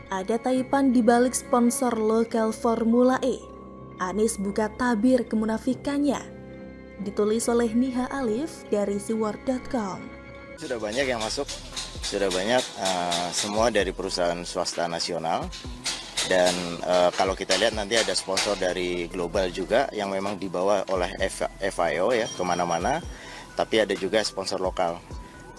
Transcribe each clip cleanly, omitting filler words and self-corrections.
Ada taipan di balik sponsor lokal Formula E. Anies buka tabir kemunafikannya. Ditulis oleh Niha Alif dari siwar.com. Sudah banyak yang masuk, sudah banyak semua dari perusahaan swasta nasional. Dan kalau kita lihat nanti ada sponsor dari global juga yang memang dibawa oleh FIO ya kemana-mana. Tapi ada juga sponsor lokal.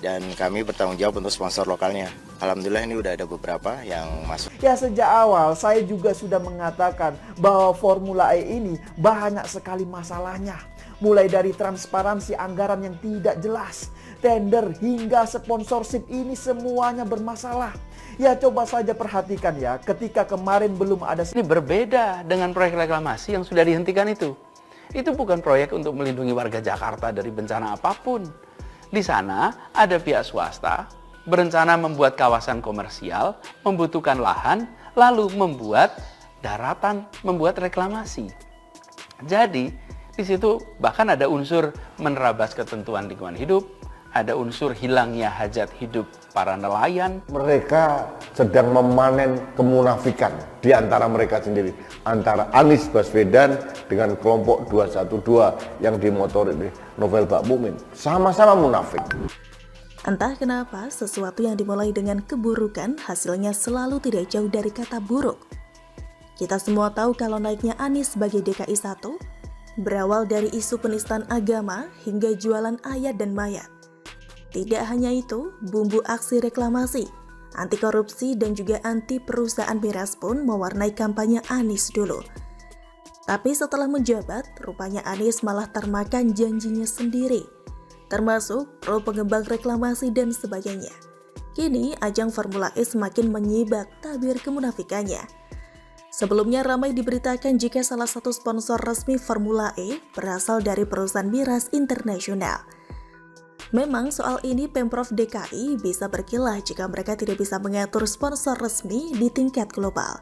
Dan kami bertanggung jawab untuk sponsor lokalnya. Alhamdulillah ini udah ada beberapa yang masuk. Ya, sejak awal saya juga sudah mengatakan bahwa Formula E ini banyak sekali masalahnya. Mulai dari transparansi anggaran yang tidak jelas, tender hingga sponsorship ini semuanya bermasalah. Ya, coba saja perhatikan ya, ketika kemarin belum ada. Ini berbeda dengan proyek reklamasi yang sudah dihentikan itu. Itu bukan proyek untuk melindungi warga Jakarta dari bencana apapun. Di sana ada pihak swasta berencana membuat kawasan komersial, membutuhkan lahan, lalu membuat daratan, membuat reklamasi. Jadi di situ bahkan ada unsur menerabas ketentuan lingkungan hidup, ada unsur hilangnya hajat hidup para nelayan. Mereka sedang memanen kemunafikan di antara mereka sendiri. Antara Anies Baswedan dengan kelompok 212 yang dimotori oleh Novel Bakmumin. Sama-sama munafik. Entah kenapa sesuatu yang dimulai dengan keburukan hasilnya selalu tidak jauh dari kata buruk. Kita semua tahu kalau naiknya Anies sebagai DKI 1 berawal dari isu penistaan agama hingga jualan ayat dan mayat. Tidak hanya itu, bumbu aksi reklamasi, anti korupsi dan juga anti perusahaan miras pun mewarnai kampanye Anies dulu. Tapi setelah menjabat, rupanya Anies malah termakan janjinya sendiri, termasuk pro pengembang reklamasi dan sebagainya. Kini ajang Formula E semakin menyibak tabir kemunafikannya. Sebelumnya ramai diberitakan jika salah satu sponsor resmi Formula E berasal dari perusahaan miras internasional. Memang soal ini Pemprov DKI bisa berkilah jika mereka tidak bisa mengatur sponsor resmi di tingkat global.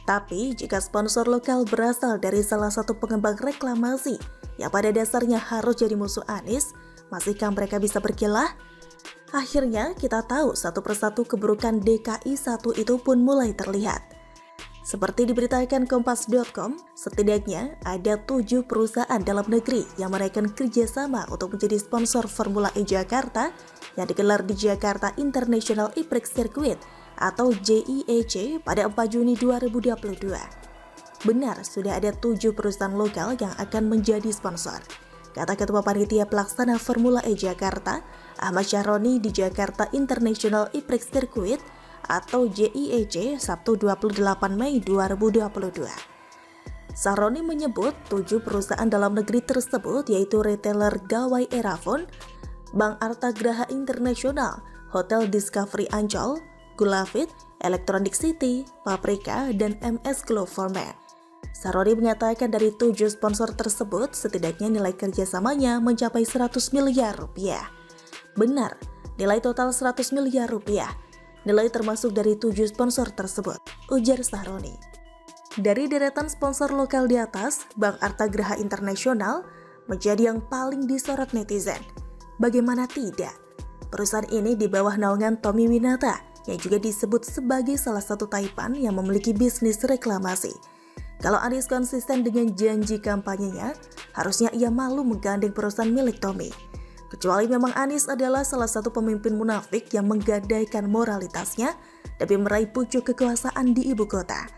Tapi jika sponsor lokal berasal dari salah satu pengembang reklamasi yang pada dasarnya harus jadi musuh Anies, masihkah mereka bisa berkilah? Akhirnya kita tahu satu persatu keburukan DKI 1 itu pun mulai terlihat. Seperti diberitakan Kompas.com, setidaknya ada 7 perusahaan dalam negeri yang menaikkan kerjasama untuk menjadi sponsor Formula E Jakarta yang digelar di Jakarta International E-Prix Circuit atau JIEC pada 4 Juni 2022. Benar, sudah ada 7 perusahaan lokal yang akan menjadi sponsor, kata Ketua Panitia Pelaksana Formula E Jakarta, Ahmad Syahroni di Jakarta International E-Prix Circuit atau JIEC Sabtu 28 Mei 2022. Syahroni menyebut 7 perusahaan dalam negeri tersebut yaitu retailer Gawai Erafone, Bank Artagraha Internasional, Hotel Discovery Ancol, Gulafit, Electronic City, Paprika, dan MS Gloforman. Syahroni mengatakan dari 7 sponsor tersebut setidaknya nilai kerjasamanya mencapai 100 miliar rupiah. Benar, nilai total 100 miliar rupiah. Nilai termasuk dari 7 sponsor tersebut, ujar Syahroni. Dari deretan sponsor lokal di atas, Bank Artagraha Internasional menjadi yang paling disorot netizen. Bagaimana tidak? Perusahaan ini di bawah naungan Tommy Winata, yang juga disebut sebagai salah satu taipan yang memiliki bisnis reklamasi. Kalau Anies konsisten dengan janji kampanyenya, harusnya ia malu menggandeng perusahaan milik Tommy. Kecuali memang Anies adalah salah satu pemimpin munafik yang menggadaikan moralitasnya demi meraih pucuk kekuasaan di ibu kota.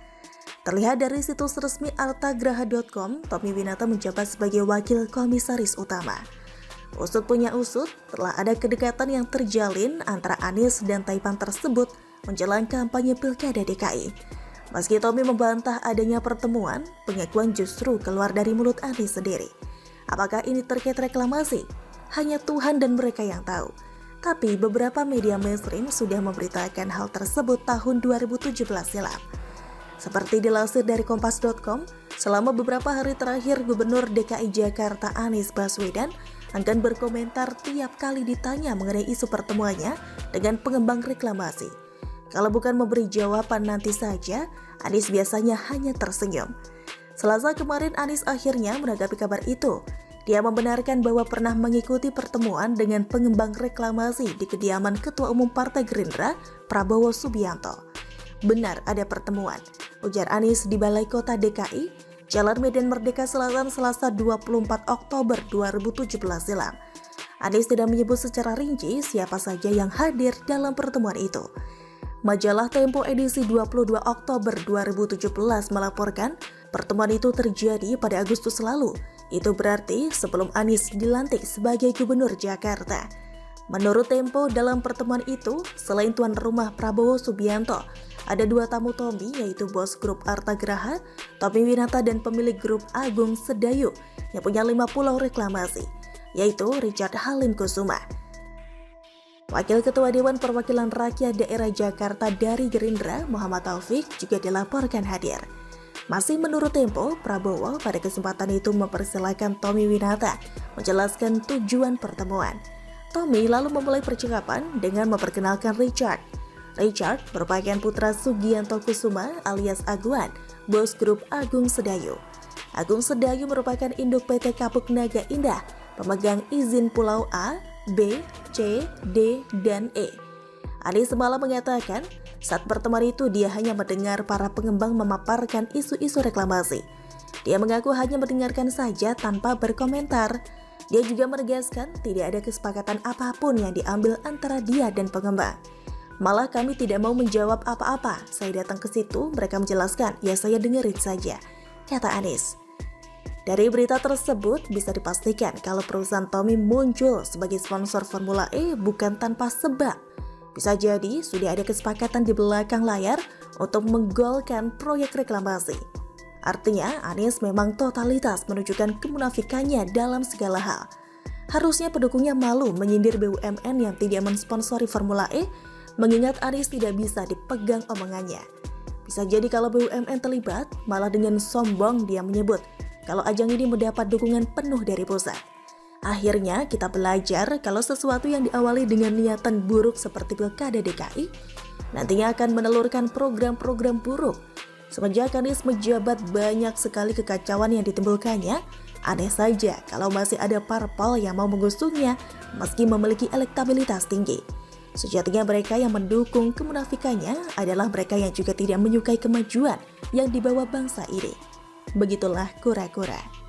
Terlihat dari situs resmi artagraha.com, Tommy Winata menjabat sebagai wakil komisaris utama. Usut punya usut, telah ada kedekatan yang terjalin antara Anies dan taipan tersebut menjelang kampanye Pilkada DKI. Meski Tommy membantah adanya pertemuan, pengakuan justru keluar dari mulut Anies sendiri. Apakah ini terkait reklamasi? Hanya Tuhan dan mereka yang tahu. Tapi beberapa media mainstream sudah memberitakan hal tersebut tahun 2017 silam. Seperti dilansir dari Kompas.com, selama beberapa hari terakhir Gubernur DKI Jakarta Anies Baswedan enggan berkomentar tiap kali ditanya mengenai isu pertemuannya dengan pengembang reklamasi. Kalau bukan memberi jawaban nanti saja, Anies biasanya hanya tersenyum. Selasa kemarin Anies akhirnya menanggapi kabar itu. Dia membenarkan bahwa pernah mengikuti pertemuan dengan pengembang reklamasi di kediaman Ketua Umum Partai Gerindra, Prabowo Subianto. Benar ada pertemuan, ujar Anies di Balai Kota DKI, Jalan Medan Merdeka Selatan Selasa 24 Oktober 2017 silam. Anies tidak menyebut secara rinci siapa saja yang hadir dalam pertemuan itu. Majalah Tempo edisi 22 Oktober 2017 melaporkan pertemuan itu terjadi pada Agustus lalu. Itu berarti sebelum Anies dilantik sebagai Gubernur Jakarta. Menurut Tempo, dalam pertemuan itu, selain tuan rumah Prabowo Subianto, ada 2 tamu Tommy, yaitu bos grup Artagraha, Tommy Winata, dan pemilik grup Agung Sedayu yang punya 5 pulau reklamasi, yaitu Richard Halim Kusuma. Wakil Ketua Dewan Perwakilan Rakyat Daerah Jakarta dari Gerindra, Muhammad Taufik, juga dilaporkan hadir. Masih menurut Tempo, Prabowo pada kesempatan itu mempersilahkan Tommy Winata menjelaskan tujuan pertemuan. Tommy lalu memulai percakapan dengan memperkenalkan Richard. Richard merupakan putra Sugianto Kusuma alias Aguan, bos grup Agung Sedayu. Agung Sedayu merupakan induk PT Kapuk Naga Indah, pemegang izin Pulau A, B, C, D, dan E. Anies semalam mengatakan, saat pertemuan itu dia hanya mendengar para pengembang memaparkan isu-isu reklamasi. Dia mengaku hanya mendengarkan saja tanpa berkomentar. Dia juga menegaskan tidak ada kesepakatan apapun yang diambil antara dia dan pengembang. Malah kami tidak mau menjawab apa-apa. Saya datang ke situ, mereka menjelaskan, ya saya dengerin saja, kata Anies. Dari berita tersebut bisa dipastikan kalau perusahaan Tommy muncul sebagai sponsor Formula E bukan tanpa sebab. Bisa jadi sudah ada kesepakatan di belakang layar untuk menggolkan proyek reklamasi. Artinya Anies memang totalitas menunjukkan kemunafikannya dalam segala hal. Harusnya pendukungnya malu menyindir BUMN yang tidak mensponsori Formula E, mengingat Anies tidak bisa dipegang omongannya. Bisa jadi kalau BUMN terlibat, malah dengan sombong dia menyebut kalau ajang ini mendapat dukungan penuh dari pusat. Akhirnya kita belajar kalau sesuatu yang diawali dengan niatan buruk seperti Pilkada DKI, nantinya akan menelurkan program-program buruk. Semenjak Anies menjabat, banyak sekali kekacauan yang ditimbulkannya. Aneh saja kalau masih ada parpol yang mau mengusungnya meski memiliki elektabilitas tinggi. Sejatinya mereka yang mendukung kemunafikannya adalah mereka yang juga tidak menyukai kemajuan yang dibawa bangsa ini. Begitulah kura-kura.